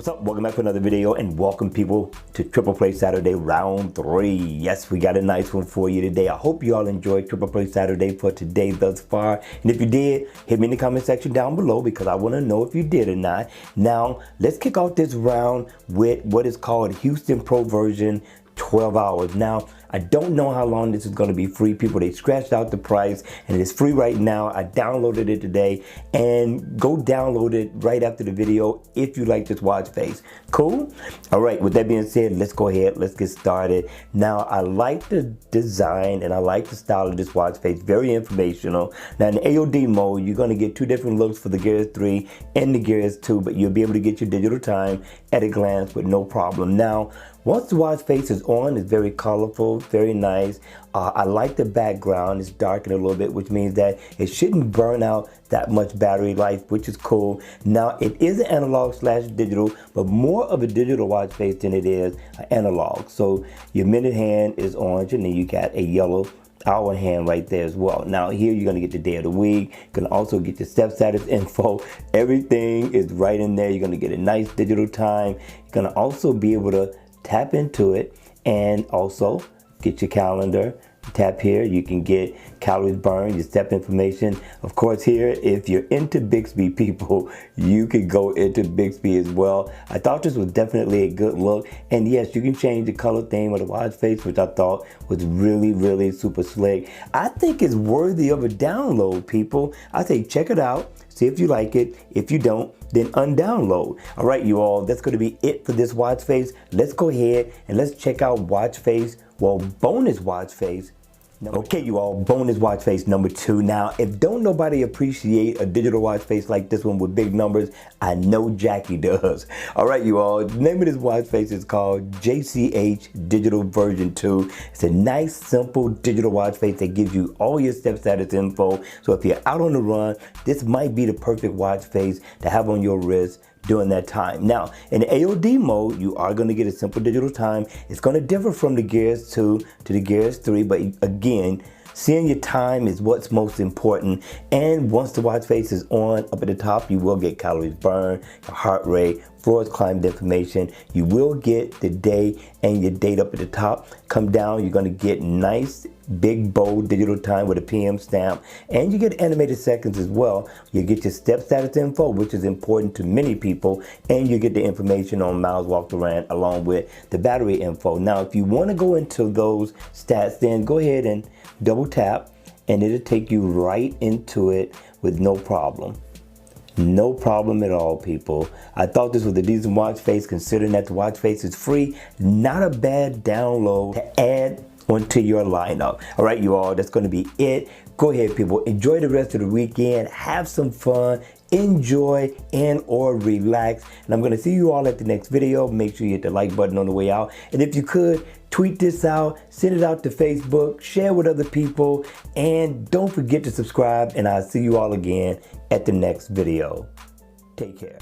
What's up? Welcome back to another video and welcome people to Triple Play Saturday round 3. Yes, we got a nice one for you today. I hope you all enjoyed Triple Play Saturday for today thus far. And if you did, hit me in the comment section down below because I want to know if you did or not. Now, let's kick off this round with what is called Houston Pro version 12 hours. Now, I don't know how long this is going to be free. People, they scratched out the price and it's free right now. I downloaded it today, and go download it right after the video if you like this watch face. Cool? All right, with that being said, let's go ahead. Let's get started. Now, I like the design and I like the style of this watch face. Very informational. Now, in the AOD mode, you're going to get two different looks for the Gears 3 and the Gears 2, but you'll be able to get your digital time at a glance with no problem. Now, once the watch face is on, it's very colorful, very nice. I like the background. It's darkened a little bit, which means that it shouldn't burn out that much battery life, which is cool. Now, it is an analog/digital, but more of a digital watch face than it is an analog. So your minute hand is orange, and then you got a yellow hour hand right there as well. Now here you're gonna get the day of the week. You can also get your step status info. Everything is right in there. You're gonna get a nice digital time. You're gonna also be able to tap into it and also get your calendar. Tap here, you can get calories burned, your step information. Of course here, if you're into Bixby people, you could go into Bixby as well. I thought this was definitely a good look. And yes, you can change the color theme of the watch face, which I thought was really, really super slick. I think it's worthy of a download, people. I say check it out, see if you like it. If you don't, then undownload. All right, you all, that's gonna be it for this watch face. Let's go ahead and let's check out watch face, well, bonus watch face. Okay, you all, bonus watch face number 2. Now, if don't nobody appreciate a digital watch face like this one with big numbers, I know Jackie does. All right, you all, the name of this watch face is called JCH Digital Version 2. It's a nice, simple digital watch face that gives you all your step status info. So if you're out on the run, this might be the perfect watch face to have on your wrist during that time. Now, in the AOD mode, you are going to get a simple digital time. It's going to differ from the Gears 2 to the Gears 3, but again, seeing your time is what's most important. And once the watch face is on, up at the top, you will get calories burned, your heart rate, floors climbed information. You will get the day and your date up at the top. Come down, you're going to get nice, big, bold digital time with a PM stamp. And you get animated seconds as well. You get your step status info, which is important to many people. And you get the information on miles walked around along with the battery info. Now, if you want to go into those stats, then go ahead and double tap and it'll take you right into it with no problem. No problem at all, people. I thought this was a decent watch face considering that the watch face is free. Not a bad download to add onto your lineup. All right, you all, that's going to be it. Go ahead, people. Enjoy the rest of the weekend. Have some fun. Enjoy and or relax. And I'm going to see you all at the next video. Make sure you hit the like button on the way out. And if you could, tweet this out, send it out to Facebook, share with other people, and don't forget to subscribe. And I'll see you all again at the next video. Take care.